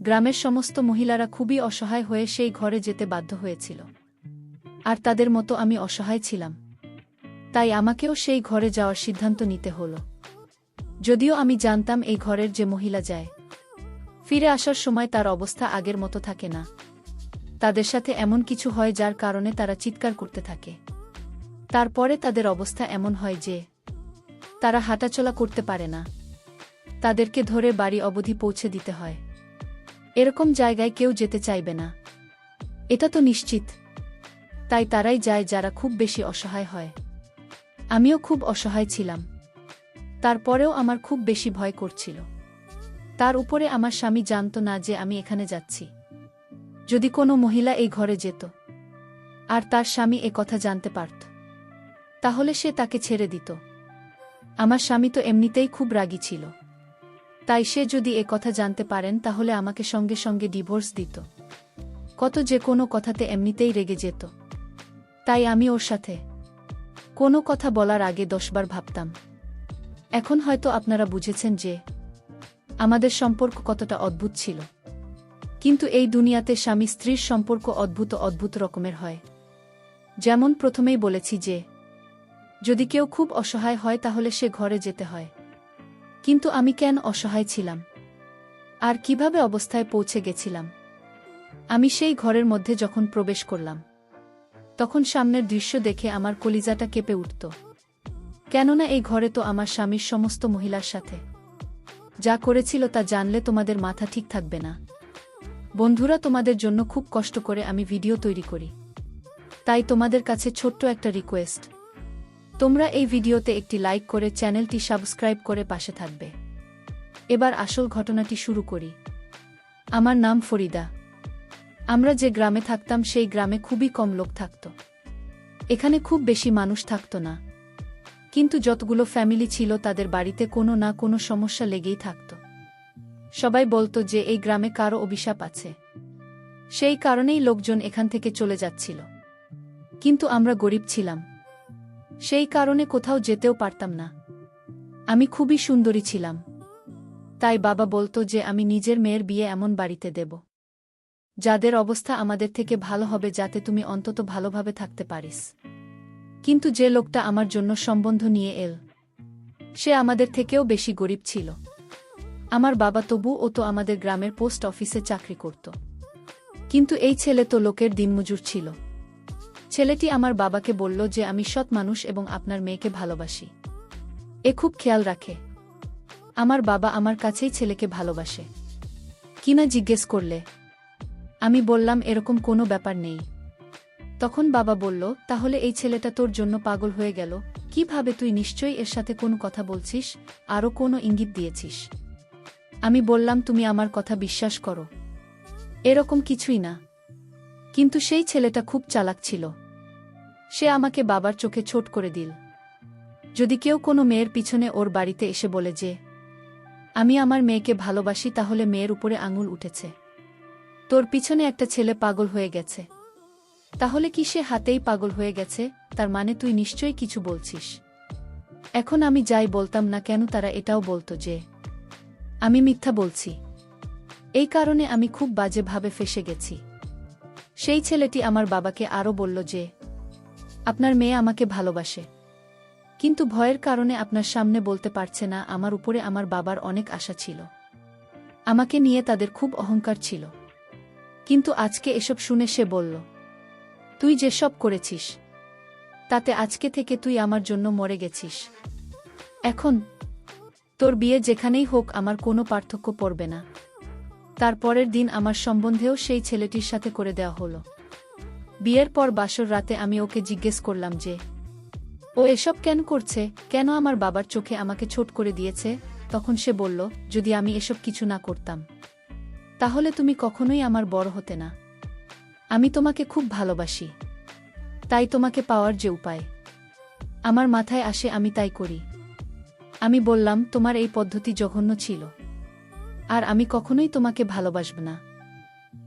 গ্রামের সমস্ত মহিলারা খুবই অসহায় হয়ে সেই ঘরে যেতে বাধ্য হয়েছিল। আর তাদের মতো আমি অসহায় ছিলাম। তাই আমাকেও সেই ঘরে যাওয়ার সিদ্ধান্ত নিতে হলো। যদিও আমি জানতাম এই ঘরের যে মহিলা যায়, ফিরে আসার সময় তার অবস্থা আগের মতো থাকে না। তাদের সাথে এমন কিছু হয় যার কারণে তারা চিৎকার করতে থাকে। তারপরে তাদের অবস্থা এমন হয় যে তারা হাঁটাচলা করতে পারে না। তাদেরকে ধরে বাড়ি অবধি পৌঁছে দিতে হয়। এরকম জায়গায় কেউ যেতে চাইবে না, এটা তো নিশ্চিত। তাই তারাই যায় যারা খুব বেশি অসহায় হয়। আমিও খুব অসহায় ছিলাম। তারপরেও আমার খুব বেশি ভয় করছিল। তার উপরে আমার স্বামী জানত না যে আমি এখানে যাচ্ছি। যদি কোনো মহিলা এই ঘরে যেত আর তার স্বামী এ কথা জানতে পারত, তাহলে সে তাকে ছেড়ে দিত। আমার স্বামী তো এমনিতেই খুব রাগী ছিল। তাই সে যদি এ কথা জানতে পারেন তাহলে আমাকে সঙ্গে সঙ্গে ডিভোর্স দিত। কত যে কোনো কথাতে এমনিতেই রেগে যেত। তাই আমি ওর সাথে কোনো কথা বলার আগে 10 বার ভাবতাম। এখন হয়তো আপনারা বুঝেছেন যে আমাদের সম্পর্ক কতটা অদ্ভুত ছিল। কিন্তু এই দুনিয়াতে স্বামী স্ত্রীর সম্পর্ক অদ্ভুত অদ্ভুত রকমের হয়। যেমন প্রথমেই বলেছি যে যদি কেউ খুব অসহায় হয় তাহলে সে ঘরে যেতে হয়। কিন্তু আমি কেন অসহায় ছিলাম আর কিভাবে অবস্থায় পৌঁছে গেছিলাম? আমি সেই ঘরের মধ্যে যখন প্রবেশ করলাম, তখন সামনের দৃশ্য দেখে আমার কলিজাটা কেঁপে উঠত। কেননা এই ঘরে তো আমার স্বামীর সমস্ত মহিলার সাথে যা করেছিল তা জানলে তোমাদের মাথা ঠিক থাকবে না। বন্ধুরা, তোমাদের জন্য খুব কষ্ট করে আমি ভিডিও তৈরি করি। তাই তোমাদের কাছে ছোট্ট একটা রিকোয়েস্ট, তোমরা এই ভিডিওতে একটি লাইক করে চ্যানেলটি সাবস্ক্রাইব করে পাশে থাকবে। এবার আসল ঘটনাটি শুরু করি। আমার নাম ফরিদা। আমরা যে গ্রামে থাকতাম সেই গ্রামে খুবই কম লোক থাকত। এখানে খুব বেশি মানুষ থাকত না। কিন্তু যতগুলো ফ্যামিলি ছিল তাদের বাড়িতে কোনো না কোনো সমস্যা লেগেই থাকত। সবাই বলতো যে এই গ্রামে কারো অভিশাপ আছে। সেই কারণেই লোকজন এখান থেকে চলে যাচ্ছিল। কিন্তু আমরা গরিব ছিলাম, সেই কারণে কোথাও যেতেও পারতাম না। আমি খুবই সুন্দরী ছিলাম। তাই বাবা বলতো যে আমি নিজের মেয়ের বিয়ে এমন বাড়িতে দেব যাদের অবস্থা আমাদের থেকে ভালো হবে, যাতে তুমি অন্তত ভালোভাবে থাকতে পারিস। কিন্তু যে লোকটা আমার জন্য সম্বন্ধ নিয়ে এল, সে আমাদের থেকেও বেশি গরিব ছিল। আমার বাবা তবুও তো আমাদের গ্রামের পোস্ট অফিসে চাকরি করত। কিন্তু এই ছেলে তো লোকের দিনমজুর ছিল। ছেলেটি আমার বাবাকে বলল যে আমি সৎ মানুষ এবং আপনার মেয়েকে ভালোবাসি। এ খুব খেয়াল রাখে। আমার বাবা আমার কাছেই ছেলেকে ভালোবাসে কিনা জিজ্ঞেস করলে আমি বললাম এরকম কোনো ব্যাপার নেই। তখন বাবা বলল, তাহলে এই ছেলেটা তোর জন্য পাগল হয়ে গেল কিভাবে? তুই নিশ্চয়ই এর সাথে কোনো কথা বলছিস, আরও কোনো ইঙ্গিত দিয়েছিস। আমি বললাম, তুমি আমার কথা বিশ্বাস করো, এরকম কিছুই না। কিন্তু সেই ছেলেটা খুব চালাক ছিল। সে আমাকে বাবার চোখে ছোট করে দিল। যদি কেউ কোনো মেয়ের পিছনে ওর বাড়িতে এসে বলে যে আমি আমার মেয়েকে ভালোবাসি, তাহলে মেয়ের উপরে আঙুল উঠেছে। তোর পিছনে একটা ছেলে পাগল হয়ে গেছে। তাহলে কি সে হাতেই পাগল হয়ে গেছে? তার মানে তুই নিশ্চয়ই কিছু বলছিস। এখন আমি যাই বলতাম না কেন, তারা এটাও বলতো যে আমি মিথ্যা বলছি। এই কারণে আমি খুব বাজেভাবে ফেঁসে গেছি। সেই ছেলেটি আমার বাবাকে আরও বলল যে আপনার মেয়ে আমাকে ভালোবাসে, কিন্তু ভয়ের কারণে আপনার সামনে বলতে পারছে না। আমার উপরে আমার বাবার অনেক আশা ছিল। আমাকে নিয়ে তাদের খুব অহংকার ছিল। কিন্তু আজকে এসব শুনে সে বলল, তুই যেসব করেছিস তাতে আজকে থেকে তুই আমার জন্য মরে গেছিস। এখন তোর বিয়ে যেখানেই হোক আমার কোনো পার্থক্য পড়বে না। তারপরের দিন আমার সম্বন্ধেও সেই ছেলেটির সাথে করে দেওয়া হলো। বিয়ের পর বাসর রাতে আমি ওকে জিজ্ঞেস করলাম যে ও এসব কেন করছে, কেন আমার বাবার চোখে আমাকে ছোট করে দিয়েছে। তখন সে বলল, যদি আমি এসব কিছু না করতাম তাহলে তুমি কখনোই আমার বড় হতে না। আমি তোমাকে খুব ভালোবাসি, তাই তোমাকে পাওয়ার যে উপায় আমার মাথায় আসে আমি তাই করি। আমি বললাম, তোমার এই পদ্ধতি জঘন্য ছিল, আর আমি কখনোই তোমাকে ভালোবাসব না।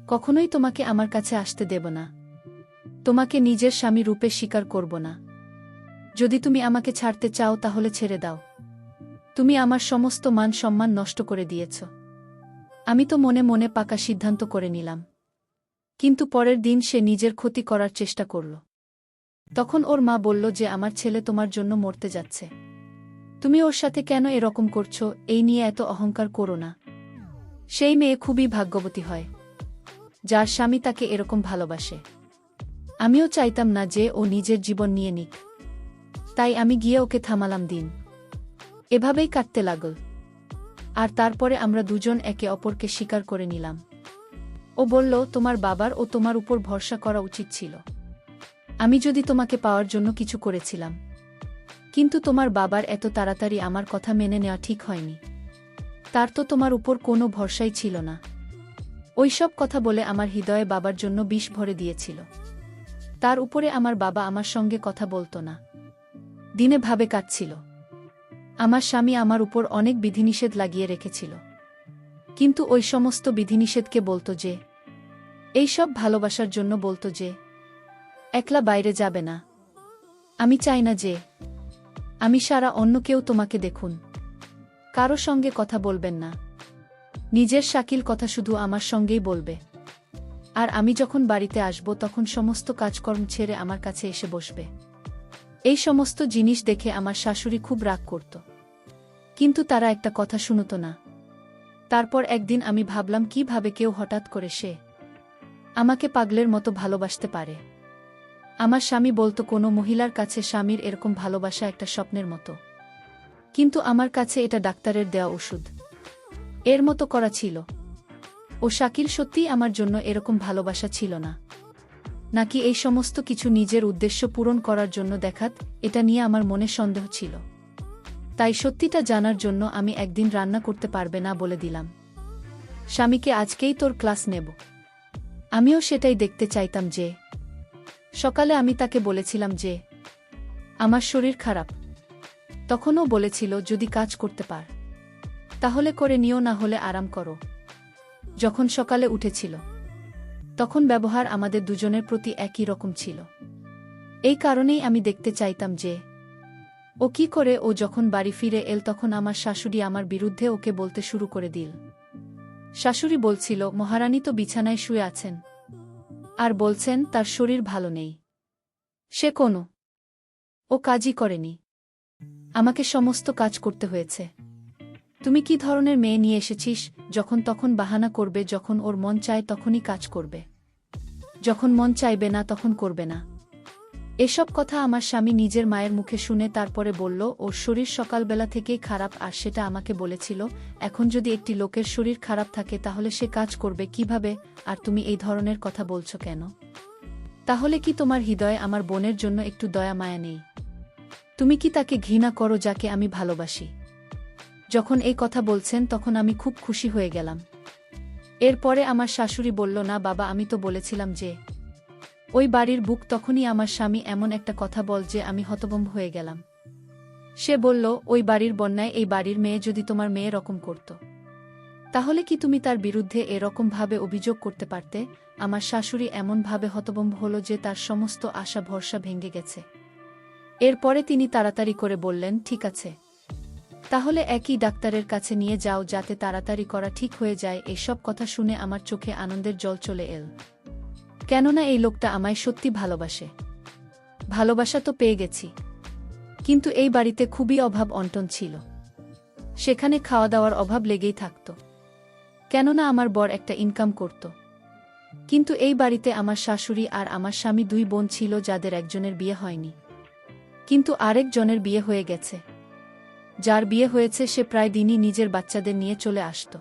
কখনোই তোমাকে আমার কাছে আসতে দেব না। তোমাকে নিজের স্বামী রূপে স্বীকার করব না। যদি তুমি আমাকে ছাড়তে চাও তাহলে ছেড়ে দাও। তুমি আমার সমস্ত মান সম্মান নষ্ট করে দিয়েছ। আমি তো মনে মনে পাকা সিদ্ধান্ত করে নিলাম। কিন্তু পরের দিন সে নিজের ক্ষতি করার চেষ্টা করল। তখন ওর মা বলল যে আমার ছেলে তোমার জন্য মরতে যাচ্ছে। তুমি ওর সাথে কেন এরকম করছো, এই নিয়ে এত অহংকার করো না। সেই মেয়ে খুবই ভাগ্যবতী হয়, যার স্বামী তাকে এরকম ভালোবাসে। আমিও চাইতাম না যে ও নিজের জীবন নিয়ে নিক, তাই আমি গিয়ে ওকে থামালাম। দিন এভাবেই কাটতে লাগল। আর তারপরে আমরা দুজন একে অপরকে স্বীকার করে নিলাম। ও বলল, তোমার বাবার ও তোমার উপর ভরসা করা উচিত ছিল। আমি যদি তোমাকে পাওয়ার জন্য কিছু করেছিলাম, কিন্তু তোমার বাবার এত তাড়াতাড়ি আমার কথা মেনে নেওয়া ঠিক হয়নি। তার তো তোমার উপর কোনো ভরসাই ছিল না। ওইসব কথা বলে আমার হৃদয়ে বাবার জন্য বিষ ভরে দিয়েছিল। তার উপরে আমার বাবা আমার সঙ্গে কথা বলতো না, দিনে ভাবে কাটছিল। আমার স্বামী আমার উপর অনেক বিধিনিষেধ লাগিয়ে রেখেছিল, কিন্তু ওই সমস্ত বিধিনিষেধকে বলতো যে, এইসব ভালোবাসার জন্য বলতো যে একলা বাইরে যাবে না। আমি চাই না যে আমি সারা অন্য কেউ তোমাকে দেখুন, কারো সঙ্গে কথা বলবেন না। নিজের শাকিল কথা শুধু আমার সঙ্গেই বলবে। আর আমি যখন বাড়িতে আসব তখন সমস্ত কাজকর্ম ছেড়ে আমার কাছে এসে বসবে। এই সমস্ত জিনিস দেখে আমার শাশুড়ি খুব রাগ করত, কিন্তু তারা একটা কথা শুনত না। তারপর একদিন আমি ভাবলাম, কিভাবে কেউ হঠাৎ করে সে আমাকে পাগলের মতো ভালোবাসতে পারে। আমার স্বামী বলতো কোনো মহিলার কাছে স্বামীর এরকম ভালোবাসা একটা স্বপ্নের মতো, কিন্তু আমার কাছে এটা ডাক্তারের দেওয়া ওষুধ। এর মতো করা ছিল। ও শাকিল সত্যিই আমার জন্য এরকম ভালোবাসা ছিল না, নাকি এই সমস্ত কিছু নিজের উদ্দেশ্য পূরণ করার জন্য দেখাত, এটা নিয়ে আমার মনে সন্দেহ ছিল। তাই সত্যিটা জানার জন্য আমি একদিন রান্না করতে পারবে না বলে দিলাম স্বামীকে, আজকেই তোর ক্লাস নেব। আমিও সেটাই দেখতে চাইতাম। যে সকালে আমি তাকে বলেছিলাম যে আমার শরীর খারাপ, তখনও বলেছিল যদি কাজ করতে পার তাহলে করে নিও, না হলে আরাম করো। যখন সকালে উঠেছিল তখন ব্যবহার আমাদের দুজনের প্রতি একই রকম ছিল। এই কারণেই আমি দেখতে চাইতাম যে ও কি করে। ও যখন বাড়ি ফিরে এল তখন আমার শাশুড়ি আমার বিরুদ্ধে ওকে বলতে শুরু করে দিল। শাশুড়ি বলছিল, মহারানী তো বিছানায় শুয়ে আছেন, আর বলছেন তার শরীর ভালো নেই, সে কোনো ও কাজই করেনি, আমাকে সমস্ত কাজ করতে হয়েছে। তুমি কি ধরনের মেয়ে নিয়ে এসেছিস, যখন তখন বাহানা করবে, যখন ওর মন চায় তখনই কাজ করবে, যখন মন চাইবে না তখন করবে না। এসব কথা আমার স্বামী নিজের মায়ের মুখে শুনে তারপরে বলল, ওর শরীর সকালবেলা থেকেই খারাপ, আর সেটা আমাকে বলেছিল। এখন যদি একটি লোকের শরীর খারাপ থাকে তাহলে সে কাজ করবে কিভাবে? আর তুমি এই ধরনের কথা বলছো কেন? তাহলে কি তোমার হৃদয়ে আমার বোনের জন্য একটু দয়া মায়া নেই? তুমি কি তাকে ঘৃণা করো যাকে আমি ভালোবাসি? যখন এই কথা বলছেন তখন আমি খুব খুশি হয়ে গেলাম। এরপরে আমার শাশুড়ি বলল, না বাবা, আমি তো বলেছিলাম যে ওই বাড়ির বুক। তখনই আমার স্বামী এমন একটা কথা বল যে আমি হতভম্ব হয়ে গেলাম। সে বলল, ওই বাড়ির বন্যায় এই বাড়ির মেয়ে যদি তোমার মেয়ে রকম করত, তাহলে কি তুমি তার বিরুদ্ধে এরকম ভাবে অভিযোগ করতে পারতে? আমার শাশুড়ি এমন ভাবে হতভম্ব হল যে তার সমস্ত আশা ভরসা ভেঙে গেছে। এরপরে তিনি তাড়াতাড়ি করে বললেন, ঠিক আছে, তাহলে একই ডাক্তারের কাছে নিয়ে যাও, যাতে তাড়াতাড়ি করা ঠিক হয়ে যায়। এসব কথা শুনে আমার চোখে আনন্দের জল চলে এল, কেননা এই লোকটা আমায় সত্যি ভালোবাসে। ভালোবাসা তো পেয়ে গেছি, কিন্তু এই বাড়িতে খুবই অভাব অনটন ছিল। সেখানে খাওয়া দাওয়ার অভাব লেগেই থাকত, কেননা আমার বর একটা ইনকাম করত। কিন্তু এই বাড়িতে আমার শাশুড়ি আর আমার স্বামী দুই বোন ছিল, যাদের একজনের বিয়ে হয়নি, কিন্তু আরেকজনের বিয়ে হয়ে গেছে। যার বিয়ে হয়েছে সে প্রায় দিনই নিজের বাচ্চাদের নিয়ে চলে আসত।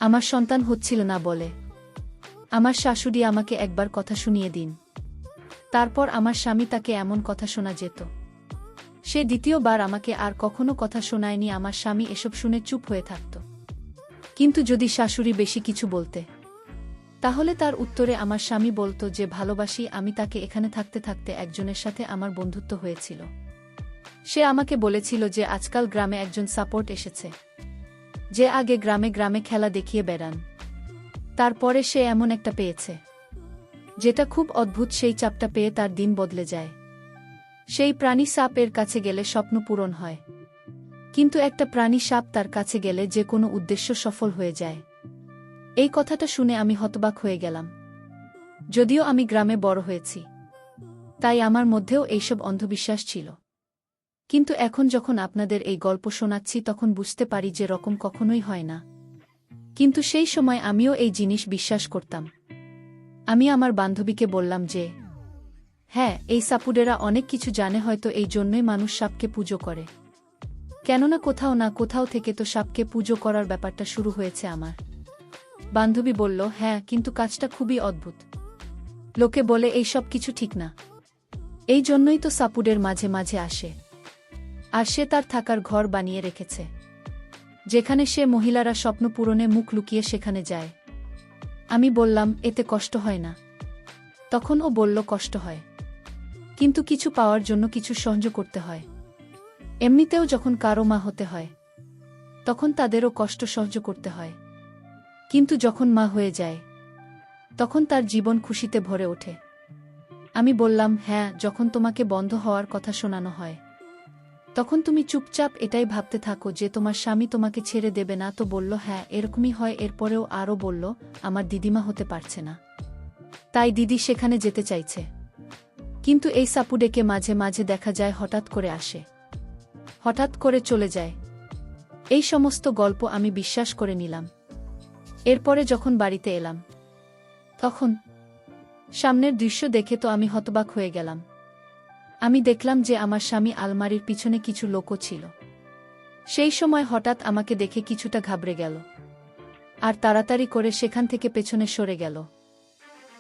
আমার সন্তান হচ্ছিল না বলে আমার শাশুড়ি আমাকে একবার কথা শুনিয়ে দিন, তারপর আমার স্বামী তাকে এমন কথা শোনা যেত, সে দ্বিতীয়বার আমাকে আর কখনো কথা শোনায়নি। আমার স্বামী এসব শুনে চুপ হয়ে থাকত, কিন্তু যদি শাশুড়ি বেশি কিছু বলতে তাহলে তার উত্তরে আমার স্বামী বলতো যে ভালোবাসি আমি তাকে। এখানে থাকতে থাকতে একজনের সাথে আমার বন্ধুত্ব হয়েছিল। সে আমাকে বলেছিল যে আজকাল গ্রামে একজন সাপোর্ট এসেছে, যে আগে গ্রামে গ্রামে খেলা দেখিয়ে বেড়ান, তারপরে সে এমন একটা পেয়েছে যেটা খুব অদ্ভুত। সেই চাপটা পেয়ে তার দিন বদলে যায়। সেই প্রাণী সাপ এর কাছে গেলে স্বপ্ন পূরণ হয়, কিন্তু একটা প্রাণী সাপ তার কাছে গেলে যে কোনো উদ্দেশ্য সফল হয়ে যায়। এই কথাটা শুনে আমি হতবাক হয়ে গেলাম। যদিও আমি গ্রামে বড় হয়েছি, তাই আমার মধ্যেও এইসব অন্ধবিশ্বাস ছিল। কিন্তু এখন যখন আপনাদের এই গল্প শোনাচ্ছি তখন বুঝতে পারি যে রকম কখনোই হয় না। কিন্তু সেই সময় আমিও এই জিনিস বিশ্বাস করতাম। আমি আমার বান্ধবীকে বললাম যে হ্যাঁ, এই সাপুড়েরা অনেক কিছু জানে, হয়তো এই জন্যই মানুষ সাপকে পুজো করে। কেননা কোথাও না কোথাও থেকে তো সাপকে পুজো করার ব্যাপারটা শুরু হয়েছে আমার। বান্ধবী বলল, হ্যাঁ, কিন্তু কাজটা খুবই অদ্ভুত। লোকে বলে এই সব কিছু ঠিক না। এই জন্যই তো সাপুড়ের মাঝে মাঝে আসে। আর সে তার থাকার ঘর বানিয়ে রেখেছে, যেখানে সে মহিলারা স্বপ্ন পূরণে মুখ লুকিয়ে সেখানে যায়। আমি বললাম, এতে কষ্ট হয় না? তখন ও বলল, কষ্ট হয়, কিন্তু কিছু পাওয়ার জন্য কিছু সহ্য করতে হয়। এমনিতেও যখন কারো মা হতে হয় তখন তাদেরও কষ্ট সহ্য করতে হয়, কিন্তু যখন মা হয়ে যায় তখন তার জীবন খুশিতে ভরে ওঠে। আমি বললাম, হ্যাঁ, যখন তোমাকে বন্ধ হওয়ার কথা শোনানো হয় তখন তুমি চুপচাপ এটাই ভাবতে থাকো যে তোমার স্বামী তোমাকে ছেড়ে দেবে না। তো বলল, হ্যাঁ, এরকমই হয়। এরপরেও আরও বলল, আমার দিদিমা হতে পারছে না, তাই দিদি সেখানে যেতে চাইছে। কিন্তু এই সাপুডেকে মাঝে মাঝে দেখা যায় হঠাৎ করে আসে, হঠাৎ করে চলে যায়। এই সমস্ত গল্প আমি বিশ্বাস করে নিলাম। এরপরে যখন বাড়িতে এলাম তখন সামনের দৃশ্য দেখে তো আমি হতবাক হয়ে গেলাম। আমি দেখলাম যে আমার স্বামী আলমারির পিছনে কিছু লোকও ছিল। সেই সময় হঠাৎ আমাকে দেখে কিছুটা ঘাবড়ে গেল আর তাড়াতাড়ি করে সেখান থেকে পেছনে সরে গেল।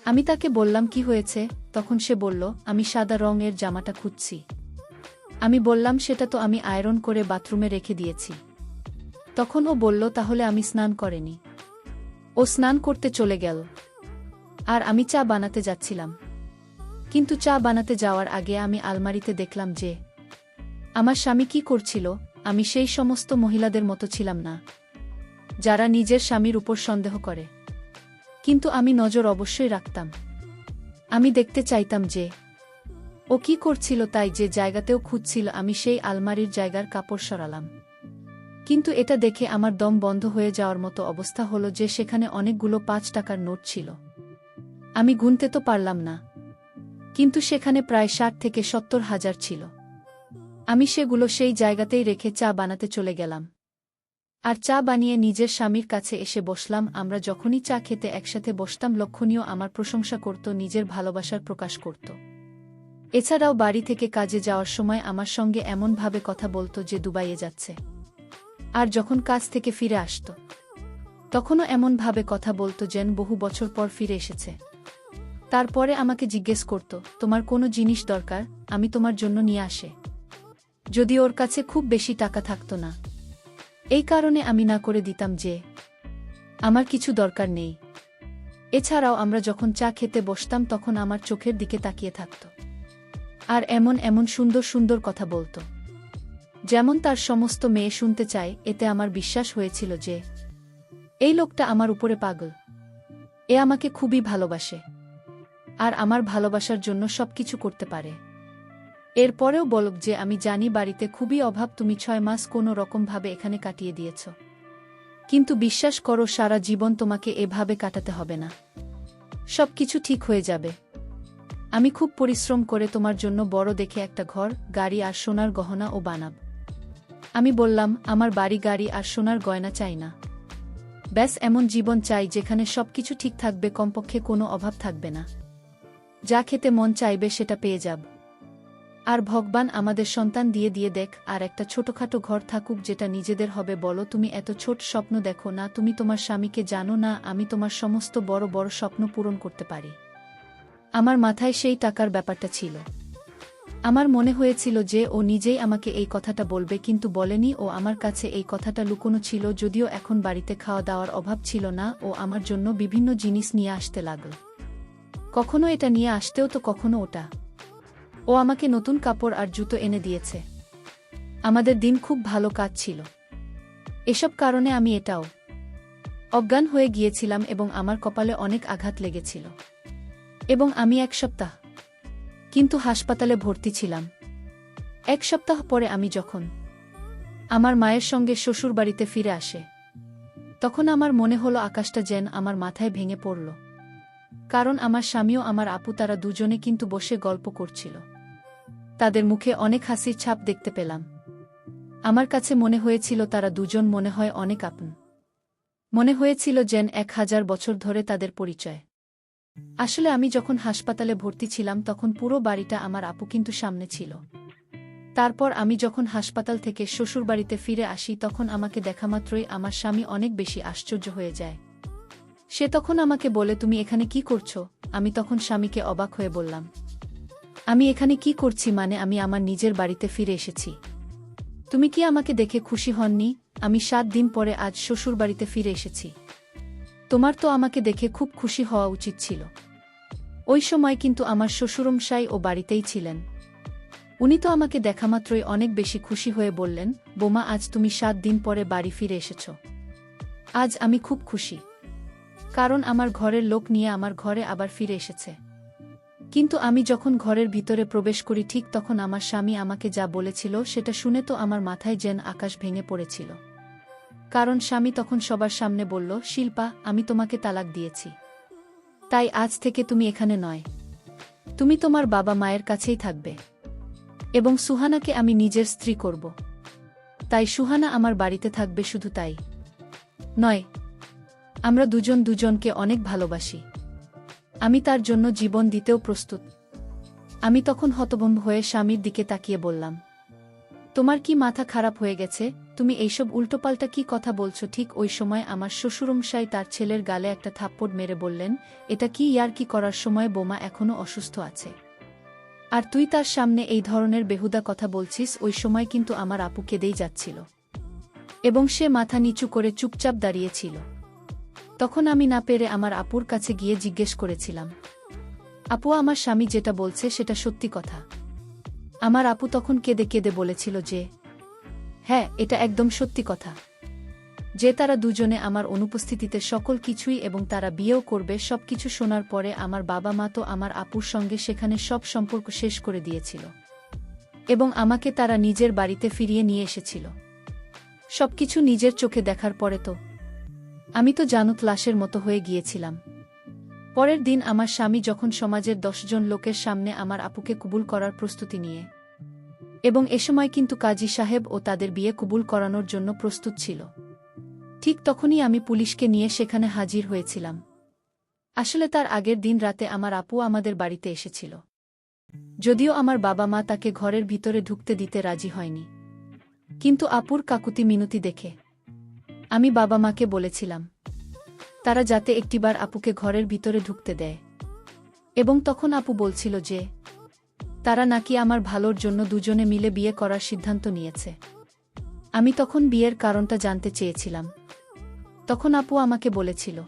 আমি তাকে বললাম, কি হয়েছে? তখন সে বলল, আমি সাদা রঙের জামাটা খুঁজছি। আমি বললাম, সেটা তো আমি আয়রন করে বাথরুমে রেখে দিয়েছি। তখন ও বলল, তাহলে আমি স্নান করিনি। ও স্নান করতে চলে গেল আর আমি চা বানাতে যাচ্ছিলাম। কিন্তু চা বানাতে যাওয়ার আগে আমি আলমারিতে দেখলাম যে আমার স্বামী কি করছিল। আমি সেই সমস্ত মহিলাদের মতো ছিলাম না যারা নিজের স্বামীর উপর সন্দেহ করে, কিন্তু আমি নজর অবশ্যই রাখতাম। আমি দেখতে চাইতাম যে ও কি করছিল, তাই যে জায়গাতেও খুঁজছিল আমি সেই আলমারির জায়গার কাপড় সরালাম। কিন্তু এটা দেখে আমার দম বন্ধ হয়ে যাওয়ার মতো অবস্থা হলো যে সেখানে অনেকগুলো ৫ টাকার নোট ছিল। আমি গুনতে তো পারলাম না, কিন্তু সেখানে প্রায় ৬০ থেকে ৭০ হাজার ছিল। আমি সেগুলো সেই জায়গাতেই রেখে চা বানাতে চলে গেলাম আর চা বানিয়ে নিজের স্বামীর কাছে এসে বসলাম। আমরা যখনই চা খেতে একসাথে বসতাম লক্ষণীয় আমার প্রশংসা করত, নিজের ভালোবাসার প্রকাশ করত। এছাড়াও বাড়ি থেকে কাজে যাওয়ার সময় আমার সঙ্গে এমনভাবে কথা বলতো যে দুবাইয়ে যাচ্ছে। আর যখন কাজ থেকে ফিরে আসত তখনও এমনভাবে কথা বলতো যেন বহু বছর পর ফিরে এসেছে। তারপরে আমাকে জিজ্ঞেস করত, তোমার কোনো জিনিস দরকার? আমি তোমার জন্য নিয়ে আসে। যদি ওর কাছে খুব বেশি টাকা থাকতো না, এই কারণে আমি না করে দিতাম যে আমার কিছু দরকার নেই। এছাড়াও আমরা যখন চা খেতে বসতাম তখন আমার চোখের দিকে তাকিয়ে থাকত আর এমন এমন সুন্দর সুন্দর কথা বলতো যেমন তার সমস্ত মেয়ে শুনতে চায়। এতে আমার বিশ্বাস হয়েছিল যে এই লোকটা আমার উপরে পাগল। এ আমাকে খুবই ভালোবাসে আর আমার ভালোবাসার জন্য সবকিছু করতে পারে। এরপরেও বলব যে আমি জানি বাড়িতে খুবই অভাব, তুমি ৬ মাস কোনো রকমভাবে এখানে কাটিয়ে দিয়েছ, কিন্তু বিশ্বাস করো সারা জীবন তোমাকে এভাবে কাটাতে হবে না। সবকিছু ঠিক হয়ে যাবে। আমি খুব পরিশ্রম করে তোমার জন্য বড় দেখে একটা ঘর, গাড়ি আর সোনার গহনা ও বানাব। আমি বললাম, আমার বাড়ি, গাড়ি আর সোনার গয়না চাই না। ব্যাস এমন জীবন চাই যেখানে সবকিছু ঠিক থাকবে, কমপক্ষে কোনো অভাব থাকবে না। যা খেতে মন চাইবে সেটা পেয়ে যাব। আর ভগবান আমাদের সন্তান দিয়ে দিয়ে দেখ, আর একটা ছোটখাটো ঘর থাকুক যেটা নিজেদের হবে। বলো, তুমি এত ছোট স্বপ্ন দেখো না? তুমি তোমার স্বামীকে জানো না আমি তোমার সমস্ত বড় বড় স্বপ্ন পূরণ করতে পারি? আমার মাথায় সেই টাকার ব্যাপারটা ছিল। আমার মনে হয়েছিল যে ও নিজেই আমাকে এই কথাটা বলবে, কিন্তু বলেনি। ও আমার কাছে এই কথাটা লুকোনো ছিল। যদিও এখন বাড়িতে খাওয়া দাওয়ার অভাব ছিল না, ও আমার জন্য বিভিন্ন জিনিস নিয়ে আসতে লাগল। কখনো এটা নিয়ে আসতেও তো কখনো ওটা। ও আমাকে নতুন কাপড় আর জুতো এনে দিয়েছে। আমাদের দিন খুব ভালো কাজ ছিল। এসব কারণে আমি এটাও অজ্ঞান হয়ে গিয়েছিলাম এবং আমার কপালে অনেক আঘাত লেগেছিল এবং আমি ১ সপ্তাহ কিন্তু হাসপাতালে ভর্তি ছিলাম। ১ সপ্তাহ পরে আমি যখন আমার মায়ের সঙ্গে শ্বশুরবাড়িতে ফিরে আসে তখন আমার মনে হলো আকাশটা যেন আমার মাথায় ভেঙে পড়ল। কারণ আমার স্বামীও আমার আপু তারা দুজনে কিন্তু বসে গল্প করছিল। তাদের মুখে অনেক হাসির ছাপ দেখতে পেলাম। আমার কাছে মনে হয়েছিল তারা দুজন মনে হয় অনেক আপন। মনে হয়েছিল যেন 1000 বছর ধরে তাদের পরিচয়। আসলে আমি যখন হাসপাতালে ভর্তি ছিলাম তখন পুরো বাড়িটা আমার আপু কিন্তু সামনে ছিল। তারপর আমি যখন হাসপাতাল থেকে শ্বশুরবাড়িতে ফিরে আসি তখন আমাকে দেখামাত্রই আমার স্বামী অনেক বেশি আশ্চর্য হয়ে যায়। সে তখন আমাকে বলে, তুমি এখানে কি করছো? আমি তখন স্বামীকে অবাক হয়ে বললাম, আমি এখানে কি করছি মানে আমি আমার নিজের বাড়িতে ফিরে এসেছি। তুমি কি আমাকে দেখে খুশি হননি? আমি 7 দিন পরে আজ শ্বশুরবাড়িতে ফিরে এসেছি। তোমার তো আমাকে দেখে খুব খুশি হওয়া উচিত ছিল। ওই সময় কিন্তু আমার শ্বশুরমশাই ও বাড়িতেই ছিলেন। উনি তো আমাকে দেখামাত্রই অনেক বেশি খুশি হয়ে বললেন, বোমা আজ তুমি 7 দিন পরে বাড়ি ফিরে এসেছ। আজ আমি খুব খুশি, কারণ আমার ঘরের লোক নিয়ে আমার ঘরে আবার ফিরে এসেছে। কিন্তু আমি যখন ঘরের ভিতরে প্রবেশ করি ঠিক তখন আমার স্বামী আমাকে যা বলেছিল সেটা শুনে তো আমার মাথায় যেন আকাশ ভেঙে পড়েছিল। কারণ স্বামী তখন সবার সামনে বলল, শিল্পা, আমি তোমাকে তালাক দিয়েছি। তাই আজ থেকে তুমি এখানে নয়, তুমি তোমার বাবা মায়ের কাছেই থাকবে এবং সুহানাকে আমি নিজের স্ত্রী করব। তাই সুহানা আমার বাড়িতে থাকবে, শুধু তাই নয়, আমরা দুজন দুজনকে অনেক ভালোবাসি। আমি তার জন্য জীবন দিতেও প্রস্তুত। আমি তখন হতভম্ব হয়ে স্বামীর দিকে তাকিয়ে বললাম, তোমার কি মাথা খারাপ হয়ে গেছে? তুমি এইসব উল্টোপাল্টা কি কথা বলছো? ঠিক ওই সময় আমার শ্বশুরমশাই তার ছেলের গালে একটা থাপ্পড় মেরে বললেন, এটা কি ইয়ার্কি করার সময়? বোমা এখনো অসুস্থ আছে, আর তুই তার সামনে এই ধরনের বেহুদা কথা বলছিস? ওই সময় কিন্তু আমার আপু কেঁদেই যাচ্ছিল এবং সে মাথা নিচু করে চুপচাপ দাঁড়িয়েছিল। তখন আমি না পেরে আমার আপুর কাছে গিয়ে জিজ্ঞেস করেছিলাম, আপু, আমার স্বামী যেটা বলছে সেটা সত্যি কথা? আমার আপু তখন কেঁদে কেঁদে বলেছিল যে হ্যাঁ, এটা একদম সত্যি কথা, যে তারা দুজনে আমার অনুপস্থিতিতে সকল কিছুই এবং তারা বিয়েও করবে। সবকিছু শোনার পরে আমার বাবা মা তো আমার আপুর সঙ্গে সেখানে সব সম্পর্ক শেষ করে দিয়েছিল এবং আমাকে তারা নিজের বাড়িতে ফিরিয়ে নিয়ে এসেছিল। সবকিছু নিজের চোখে দেখার পরে তো আমি তো জানুত লাশের মতো হয়ে গিয়েছিলাম। পরের দিন আমার স্বামী যখন সমাজের 10 জন লোকের সামনে আমার আপুকে কবুল করার প্রস্তুতি নিয়ে, এবং এ সময় কিন্তু কাজী সাহেব ও তাদের বিয়ে কবুল করানোর জন্য প্রস্তুত ছিল, ঠিক তখনই আমি পুলিশকে নিয়ে সেখানে হাজির হয়েছিলাম। আসলে তার আগের দিন রাতে আমার আপু আমাদের বাড়িতে এসেছিল, যদিও আমার বাবা মা তাকে ঘরের ভিতরে ঢুকতে দিতে রাজি হয়নি। কিন্তু আপুর কাকুতি মিনতি দেখে আমি বাবা মাকে বলেছিলাম তারা যাতে একটিবার আপুকে ঘরের ভিতরে ঢুকতে দেয়, এবং তখন আপু বলছিল যে তারা নাকি আমার ভালোর জন্য দুজনে মিলে বিয়ে করার সিদ্ধান্ত নিয়েছে। আমি তখন বিয়ের কারণটা জানতে চেয়েছিলাম। তখন আপু আমাকে বলেছিল,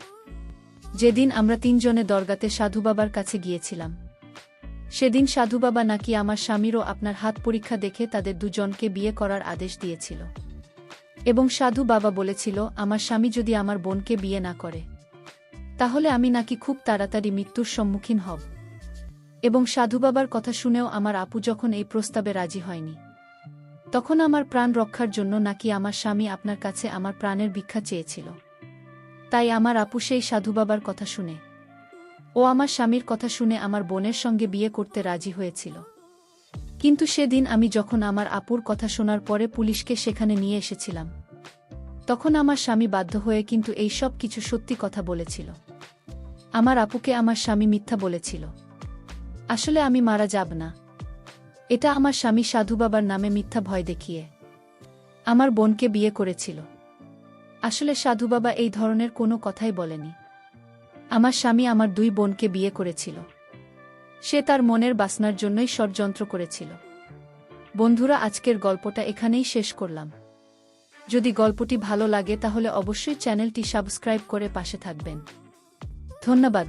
যেদিন আমরা 3 জনে দরগাতে সাধু বাবার কাছে গিয়েছিলাম, সেদিন সাধু বাবা নাকি আমার স্বামীরও আপনার হাত পরীক্ষা দেখে তাদের দুজনকে বিয়ে করার আদেশ দিয়েছিল, এবং সাধু বাবা বলেছিল আমার স্বামী যদি আমার বোনকে বিয়ে না করে তাহলে আমি নাকি খুব তাড়াতাড়ি মৃত্যুর সম্মুখীন হব। এবং সাধু বাবার কথা শুনেও আমার আপু যখন এই প্রস্তাবে রাজি হয়নি, তখন আমার প্রাণ রক্ষার জন্য নাকি আমার স্বামী আপনার কাছে আমার প্রাণের ভিক্ষা চেয়েছিল। তাই আমার আপু সেই সাধু বাবার কথা শুনে ও আমার স্বামীর কথা শুনে আমার বোনের সঙ্গে বিয়ে করতে রাজি হয়েছিল। কিন্তু সেদিন আমি যখন আমার আপুর কথা শোনার পরে পুলিশকে সেখানে নিয়ে এসেছিলাম, তখন আমার স্বামী বাধ্য হয়ে কিন্তু এই সব কিছু সত্যি কথা বলেছিল। আমার আপুকে আমার স্বামী মিথ্যা বলেছিল। আসলে আমি মারা যাব না, এটা আমার স্বামী সাধু বাবার নামে মিথ্যা ভয় দেখিয়ে আমার বোনকে বিয়ে করেছিল। আসলে সাধু বাবা এই ধরনের কোনো কথাই বলেনি। আমার স্বামী আমার 2 বোনকে বিয়ে করেছিল, সে তার মনের বাসনার জন্যই ষড়যন্ত্র করেছিল। বন্ধুরা, আজকের গল্পটা এখানেই শেষ করলাম। যদি গল্পটি ভালো লাগে তাহলে অবশ্যই চ্যানেলটি সাবস্ক্রাইব করে পাশে থাকবেন। ধন্যবাদ।